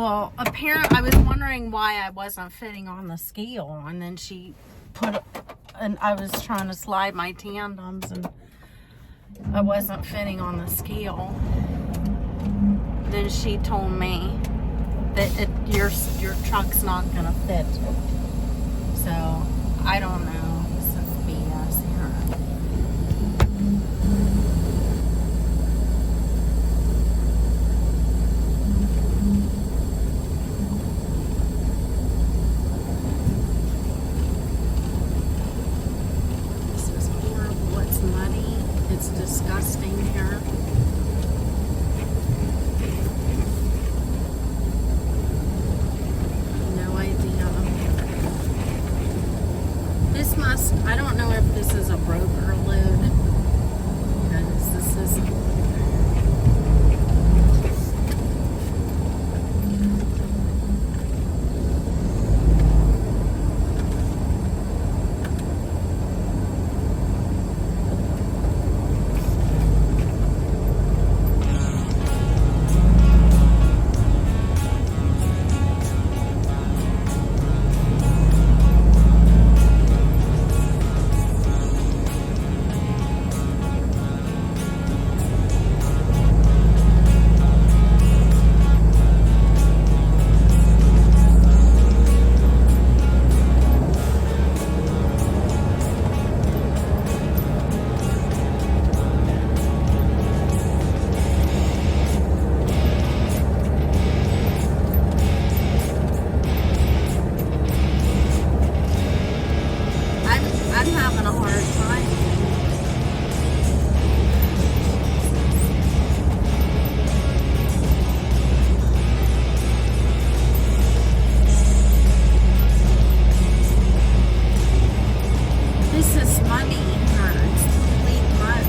Well, apparently, I was wondering why I wasn't fitting on the scale, and then she and I was trying to slide my tandems, and I wasn't fitting on the scale. Then she told me that your truck's not gonna fit. So I don't know. This is BS here. This is horrible. It's muddy. It's disgusting here. I don't know if this is a broker load, because this is I'm having a hard time. This is muddy here. It's complete mud.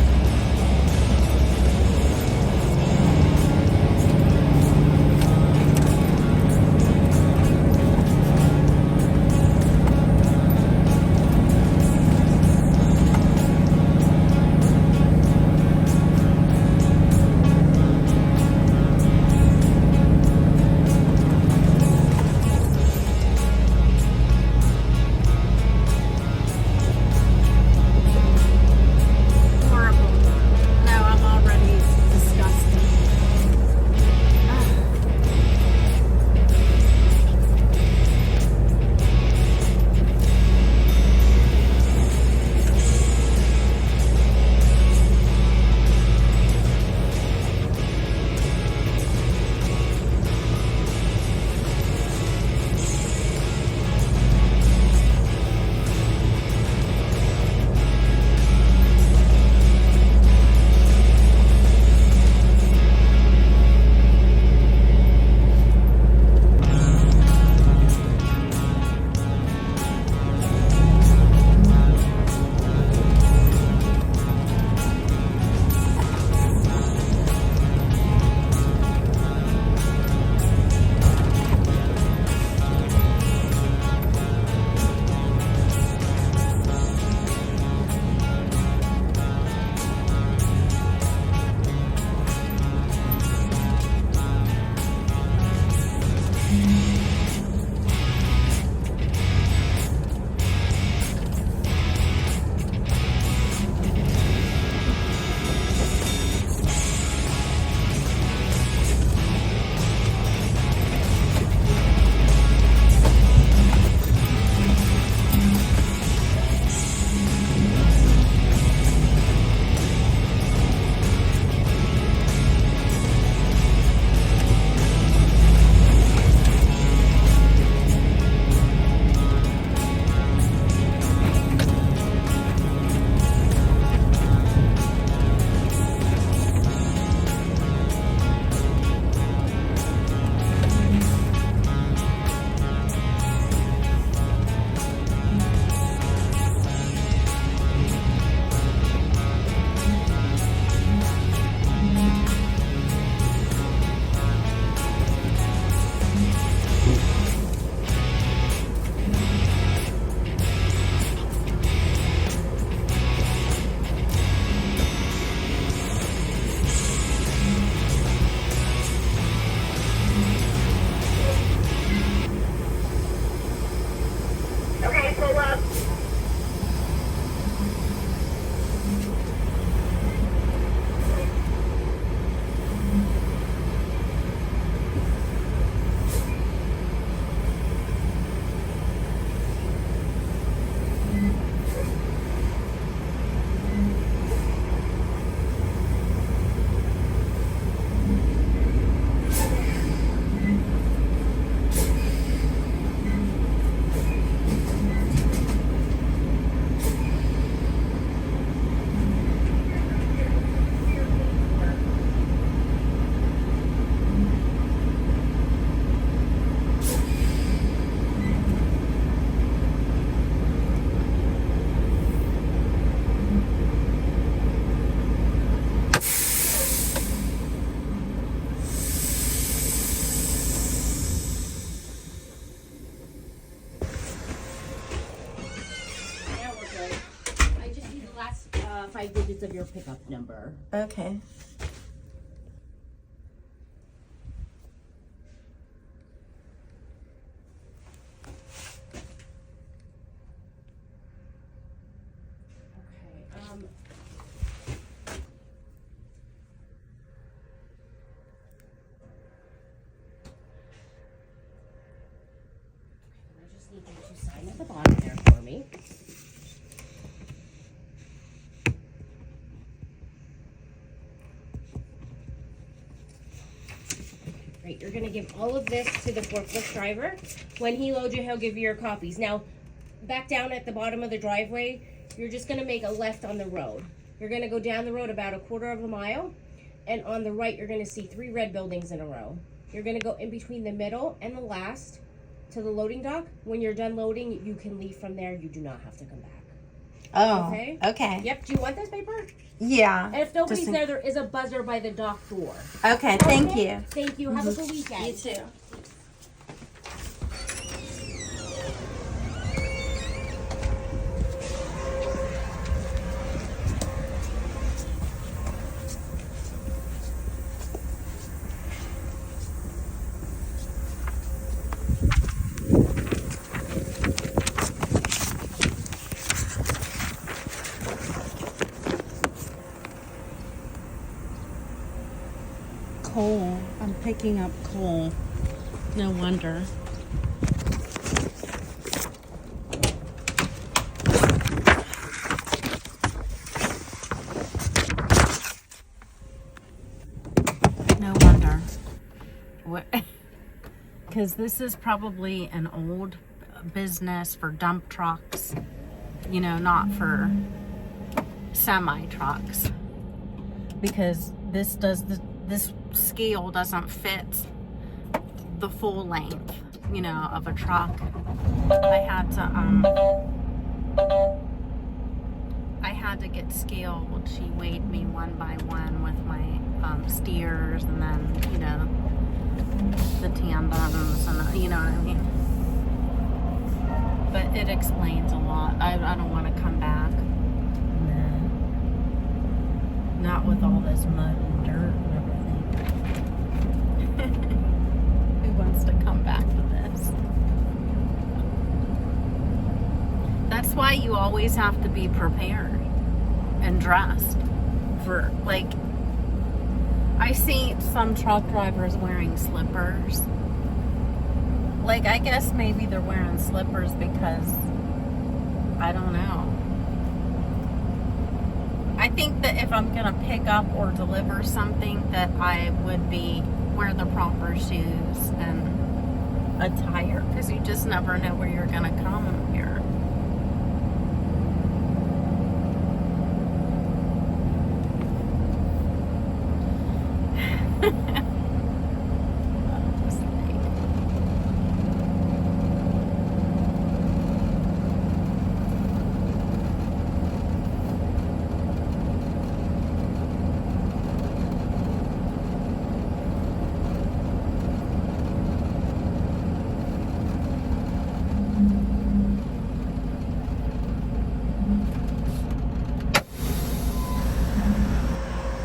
I just need the last 5 digits of your pickup number. Okay. Okay. I just need you to sign at the bottom there for me. Great, you're gonna give all of this to the forklift driver. When he loads you, he'll give you your copies. Now, back down at the bottom of the driveway, you're just gonna make a left on the road. You're gonna go down the road about 1/4 mile, and on the right, you're gonna see 3 red buildings in a row. You're gonna go in between the middle and the last to the loading dock. When you're done loading, you can leave from there. You do not have to come back. Oh, Okay? okay. Yep, do you want this paper? Yeah. And if nobody's there, there is a buzzer by the dock door. Okay, thank you. Thank you. Have a good weekend. You too. Coal. I'm picking up coal. No wonder. No wonder. What? Because this is probably an old business for dump trucks, you know, not for semi trucks. Because this scale doesn't fit the full length, you know, of a truck. I had to get scaled. She weighed me one by one with my steers, and then, you know, the tandems, and you know what I mean. But it explains a lot. I don't want to come back. No. Not with all this mud and dirt and everything. Who wants to come back to this? That's why you always have to be prepared and dressed for, like, I see some truck drivers wearing slippers. Like, I guess maybe they're wearing slippers because, I don't know. I think that if I'm gonna pick up or deliver something, that I would wear the proper shoes and attire, because you just never know where you're gonna come here.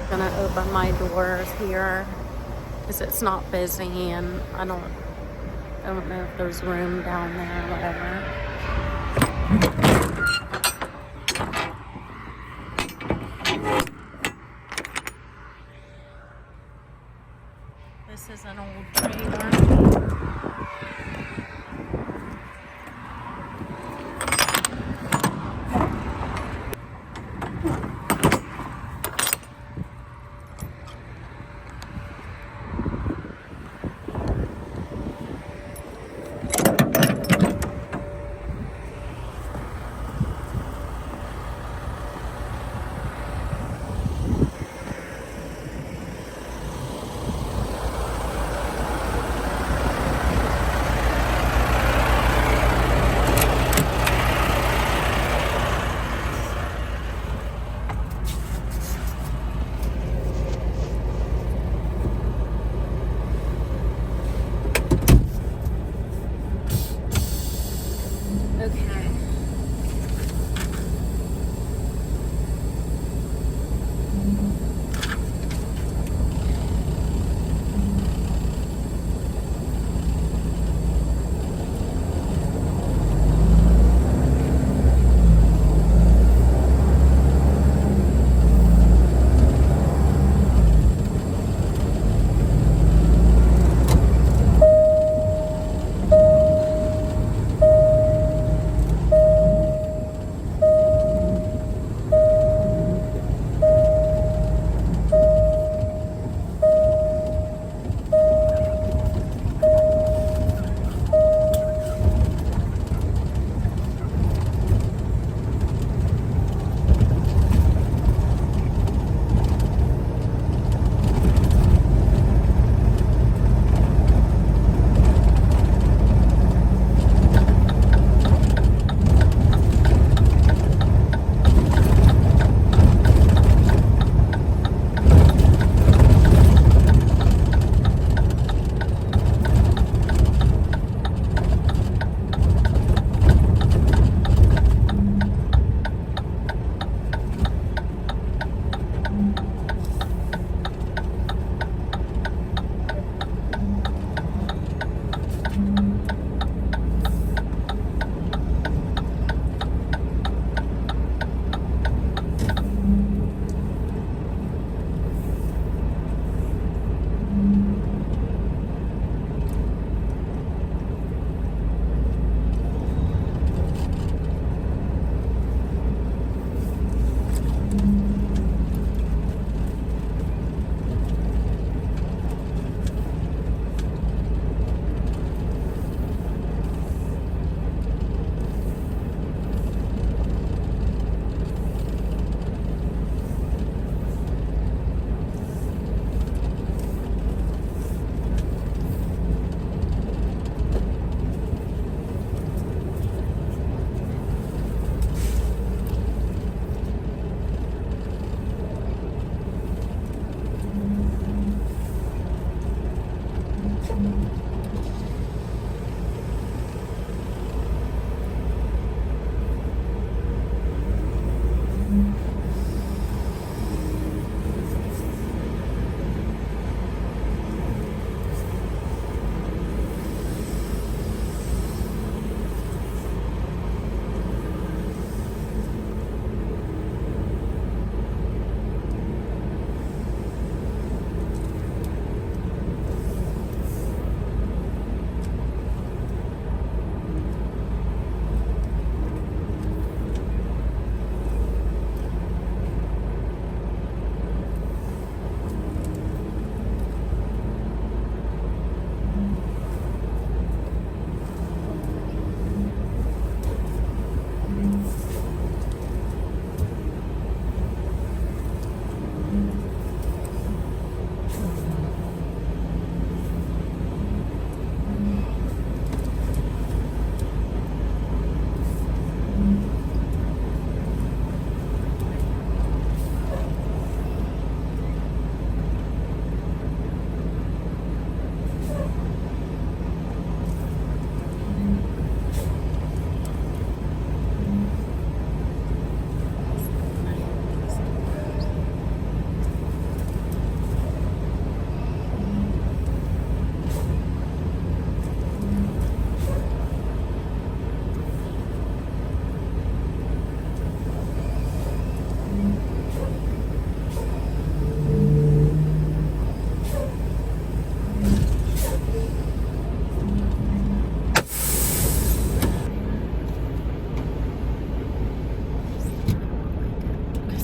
Gonna open my doors here because it's not busy, and I don't know if there's room down there or whatever.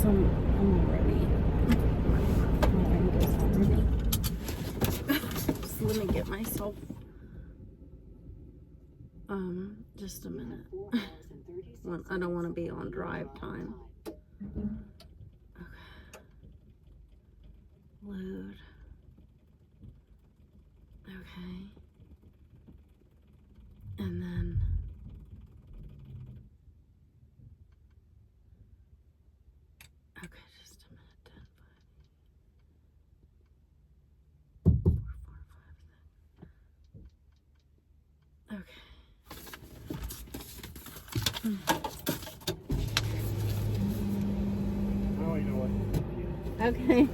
I'm already. My mind is already. Just let me get myself. Just a minute. I don't want to be on drive time. Okay. Load. Okay. And then. Okay, just a minute. 10, 5, 4, 4, 5, 6. Okay. Okay.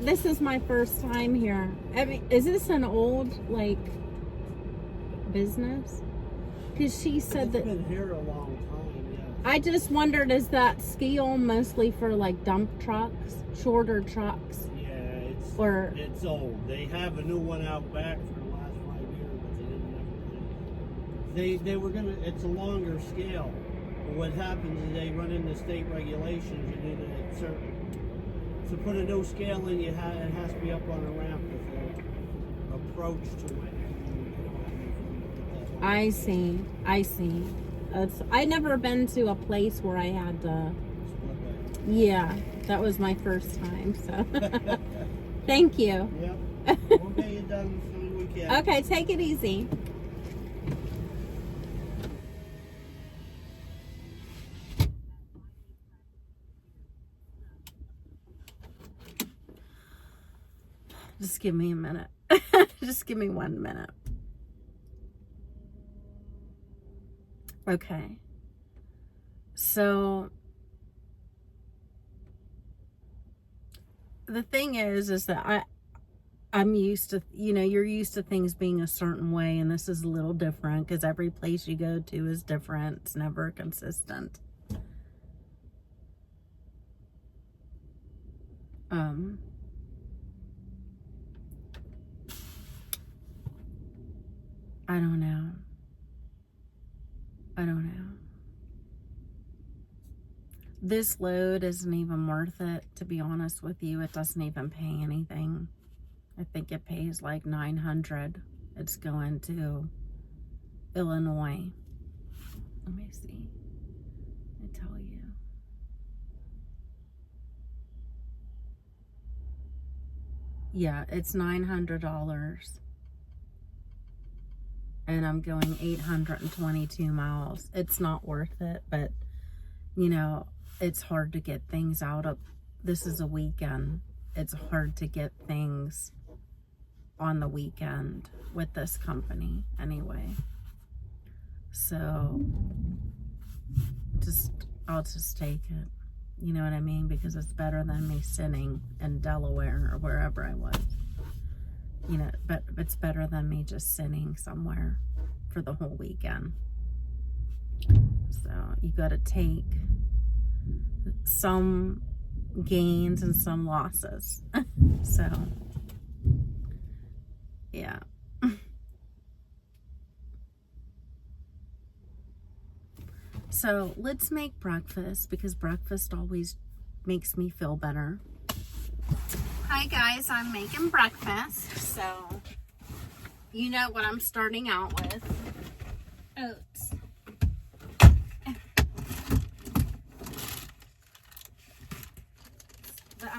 This is my first time here. I mean, is this an old like business? Because she said it's been here a long time. Yeah. I just wondered, is that scale mostly for like dump trucks, shorter trucks? Yeah, it's old. They have a new one out back for the last 5 years, but they didn't ever put it. They were gonna. It's a longer scale. But what happens is they run into state regulations. You need a certain. To put a new scale in, it has to be up on a ramp with an approach to it. I see. I never been to a place where I had to. Yeah, that was my first time. So, thank you. Yep. We'll get you done as soon as we can. Okay, take it easy. Just give me a minute. Just give me 1 minute. Okay. So the thing is that I'm used to, you're used to things being a certain way, and this is a little different because every place you go to is different. It's never consistent. I don't know. This load isn't even worth it, to be honest with you. It doesn't even pay anything. I think it pays like $900. It's going to Illinois. Let me see. I tell you. Yeah, it's $900. And I'm going 822 miles. It's not worth it, but it's hard to get things out of. This is a weekend. It's hard to get things on the weekend with this company anyway. So I'll just take it. You know what I mean? Because it's better than me sitting in Delaware or wherever I was. But it's better than me just sitting somewhere for the whole weekend. So you got to take some gains and some losses. So, yeah. So let's make breakfast because breakfast always makes me feel better. Hi guys, I'm making breakfast. So, you know what I'm starting out with. Oats. But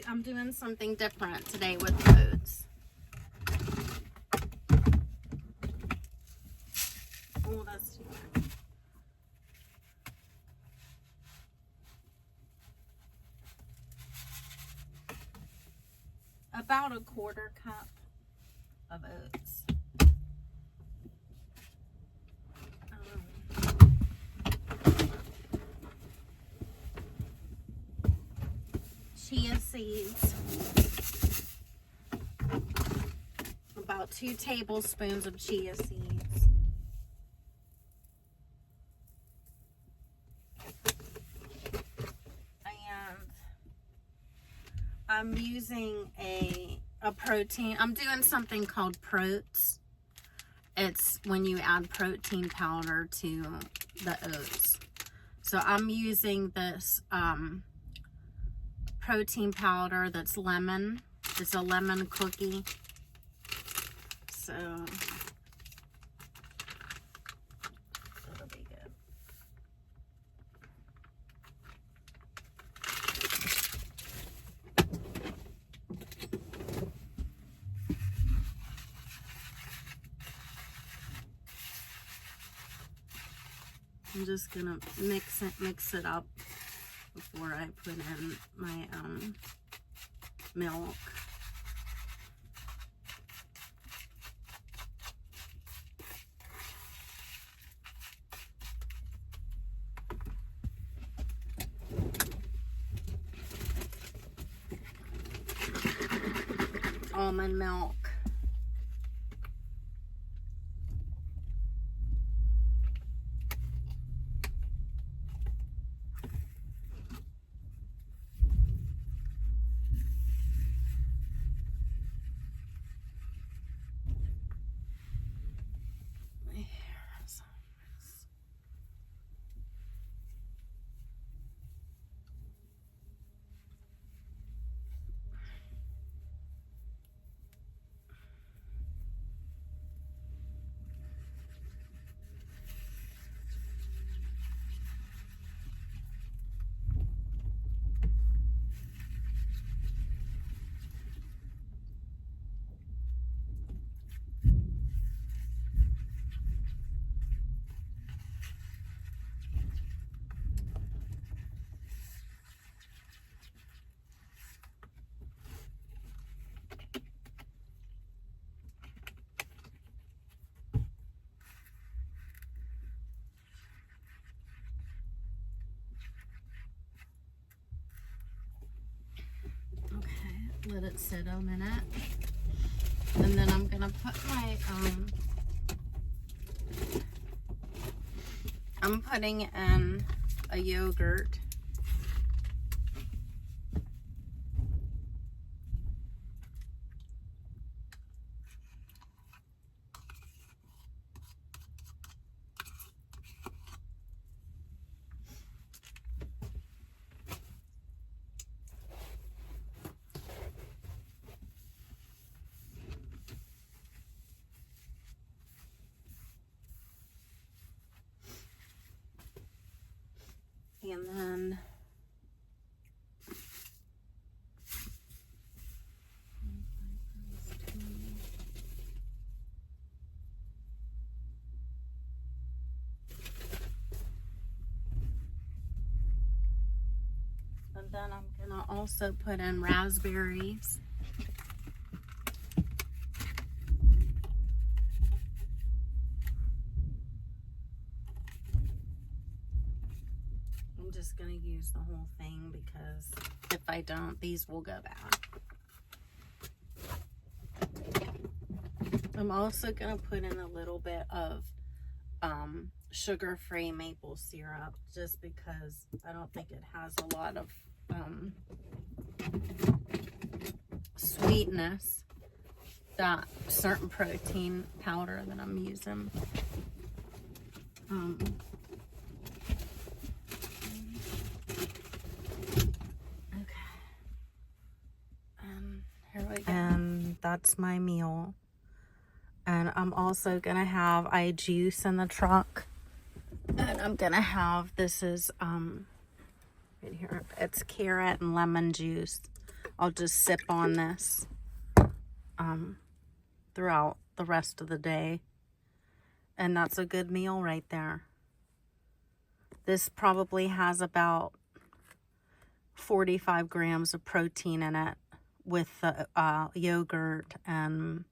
I'm doing something different today with the oats. Oh, that's too much. About a 1/4 cup of oats. Chia seeds. About 2 tablespoons of chia seeds. And I'm using a protein. I'm doing something called Proats. It's when you add protein powder to the oats. So I'm using this protein powder that's lemon. It's a lemon cookie. So it'll be good. I'm just gonna mix it up before I put in my milk. Almond milk. Let it sit a minute, and then I'm gonna put my I'm putting in a yogurt. And then I'm gonna also put in raspberries. I'm just gonna use the whole thing because if I don't, these will go bad. I'm also gonna put in a little bit of sugar-free maple syrup just because I don't think it has a lot of sweetness, that certain protein powder that I'm using. Okay. Here we go. And that's my meal. And I'm also gonna have juice in the truck. And I'm gonna have, this is right here, it's carrot and lemon juice. I'll just sip on this throughout the rest of the day. And that's a good meal right there. This probably has about 45 grams of protein in it with the yogurt, and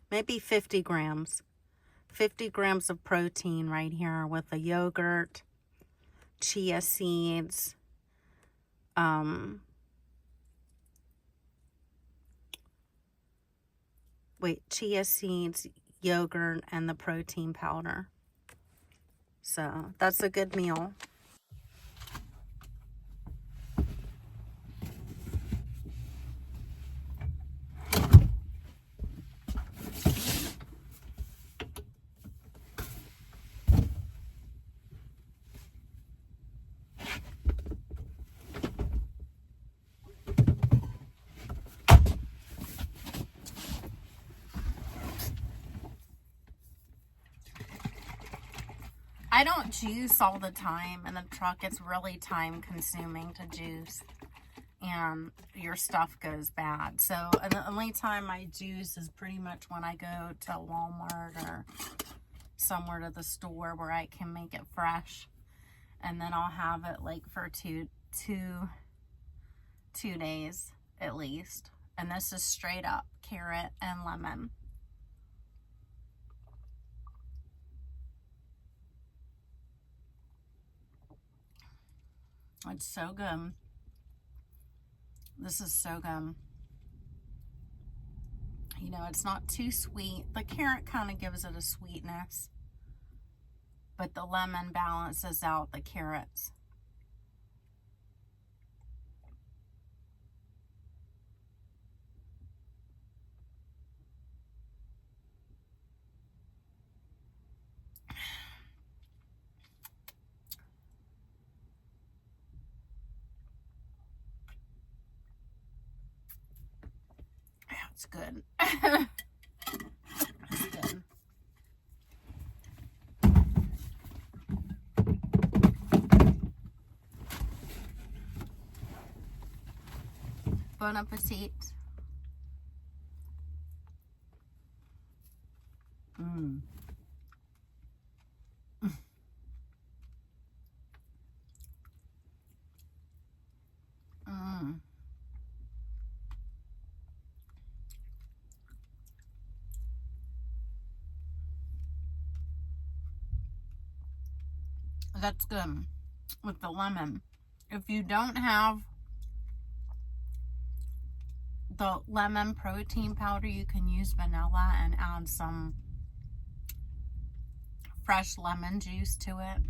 maybe 50 grams. 50 grams of protein right here with the yogurt, chia seeds, chia seeds, yogurt, and the protein powder. So that's a good meal. I don't juice all the time in the truck. It's really time consuming to juice, and your stuff goes bad. So the only time I juice is pretty much when I go to Walmart or somewhere to the store where I can make it fresh, and then I'll have it like for two days at least. And this is straight up carrot and lemon. It's so good. This is so good. You know, it's not too sweet. The carrot kind of gives it a sweetness, but the lemon balances out the carrots. It's good. It's good. Bon appetit. Mmm. Mmm. That's good with the lemon. If you don't have the lemon protein powder, you can use vanilla and add some fresh lemon juice to it,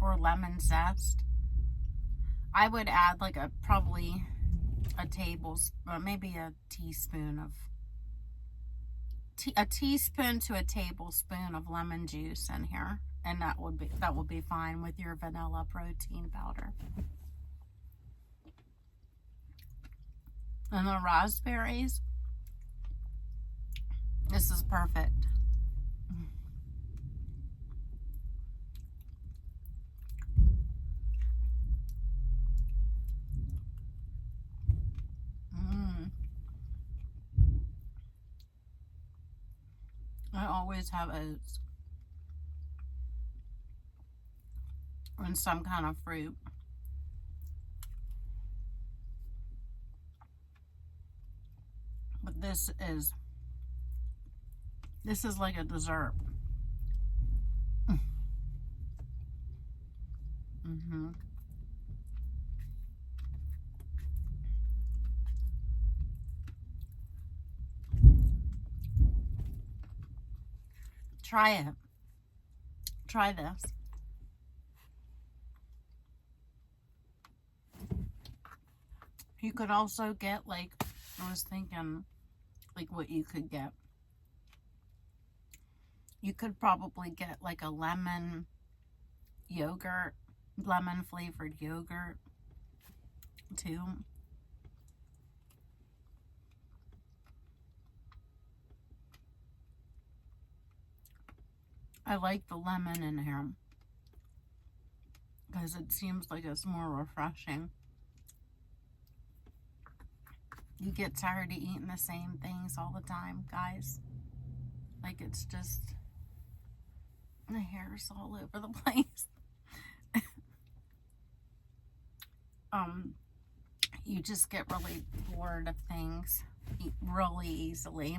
or lemon zest. I would add like probably a tablespoon, maybe a teaspoon of a teaspoon to a tablespoon of lemon juice in here, and that would be fine with your vanilla protein powder. And the raspberries, this is perfect. I always have oats and some kind of fruit. But this is like a dessert. Mm-hmm. Try it. Try this. You could also get, like, I was thinking, like, what you could get. You could probably get, like, a lemon yogurt, lemon flavored yogurt, too. I like the lemon in here because it seems like it's more refreshing. You get tired of eating the same things all the time, guys. Like, it's just, the hair's all over the place. You just get really bored of things really easily.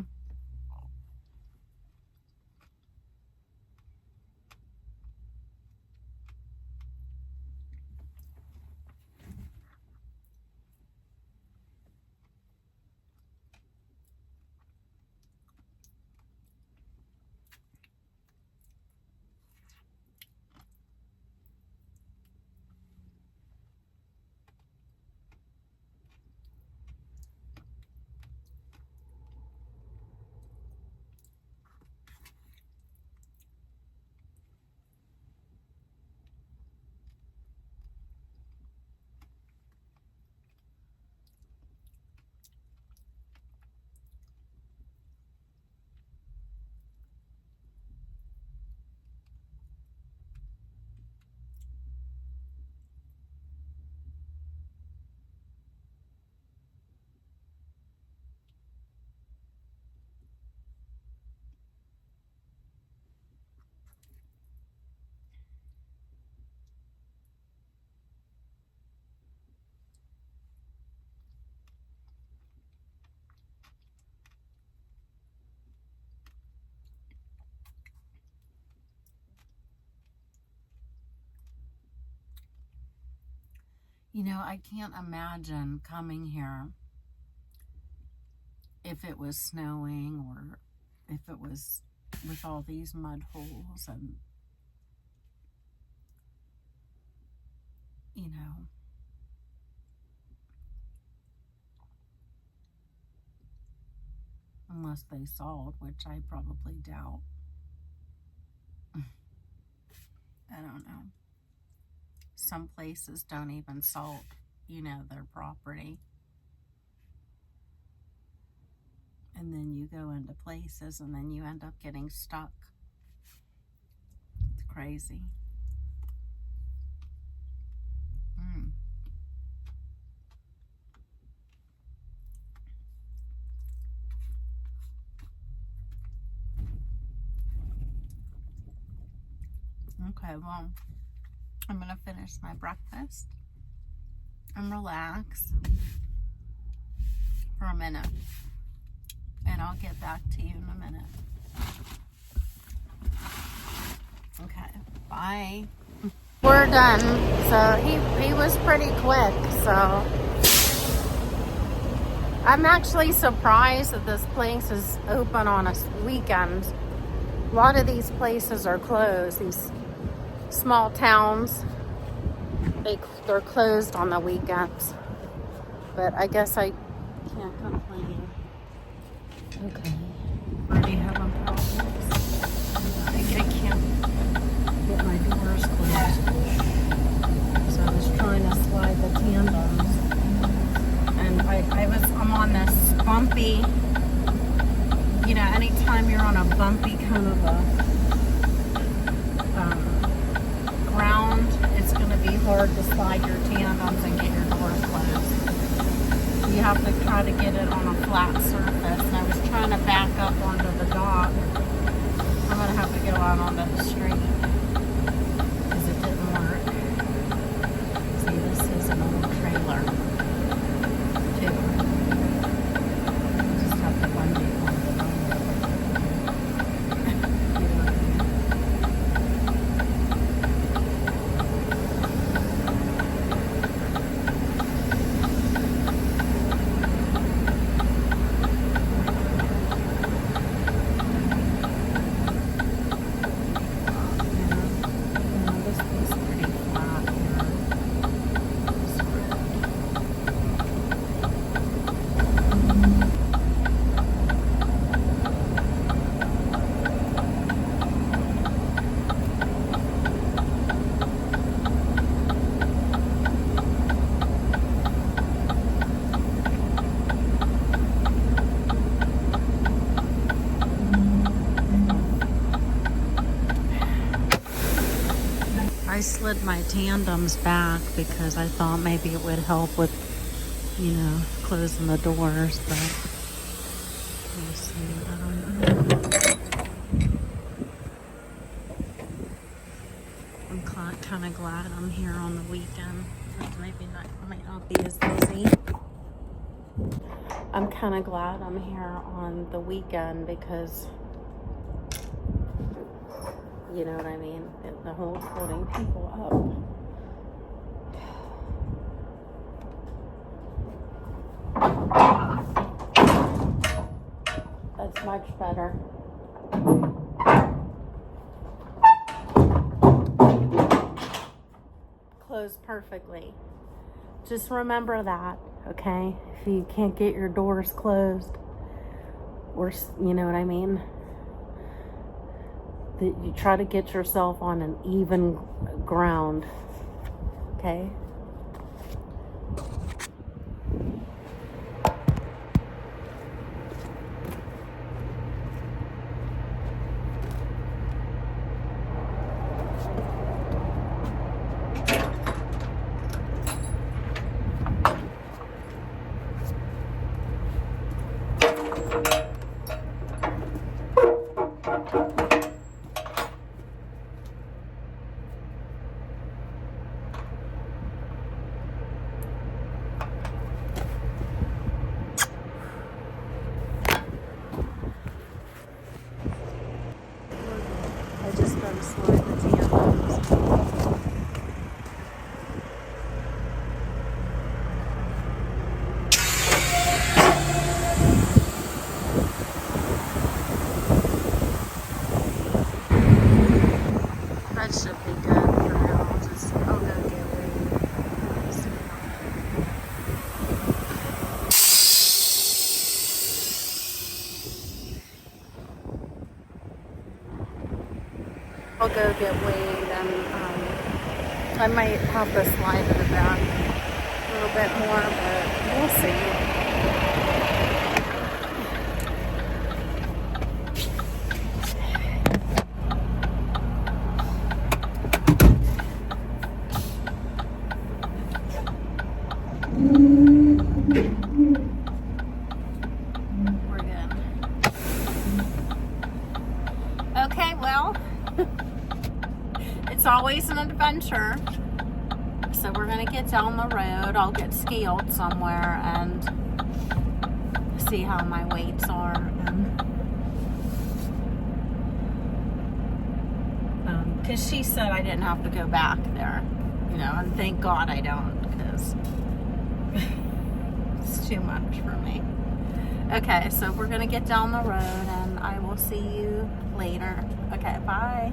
You know, I can't imagine coming here if it was snowing or if it was with all these mud holes and, you know, unless they salt, which I probably doubt. I don't know. Some places don't even salt, you know, their property. And then you go into places and then you end up getting stuck. It's crazy. Okay, well, I'm gonna finish my breakfast and relax for a minute, and I'll get back to you in a minute. Okay, bye. We're done. So he was pretty quick, so I'm actually surprised that this place is open on a weekend. A lot of these places are closed, these small towns, they're closed on the weekends, but I guess I can't complain. Okay, already having problems. I can't get my doors closed, so I was trying to slide the tandems, and I'm on this bumpy, you know, anytime you're on a bumpy kind of a ground, it's going to be hard to slide your tandems and get your doors closed. You have to try to get it on a flat surface. And I was trying to back up onto the dock. I'm going to have to go out onto the street because it didn't work. See, this is an old trailer too. I just have to bungee on the road. I slid my tandems back because I thought maybe it would help with, you know, closing the doors, but we'll see. I don't know. I'm kind of glad I'm here on the weekend. Maybe might not be as busy. I'm kind of glad I'm here on the weekend because, you know what I mean? The whole holding people up. That's much better. Closed perfectly. Just remember that, okay? If you can't get your doors closed, or, you know what I mean? That you try to get yourself on an even ground, okay? go get weighed, and I might have to slide it back a little bit more, but we'll see. We're good. Okay, well, it's always an adventure. So we're gonna get down the road. I'll get scaled somewhere and see how my weights are. Because she said I didn't have to go back there, you know, and thank God I don't, because it's too much for me. Okay, so we're gonna get down the road, and I will see you later. Okay, bye.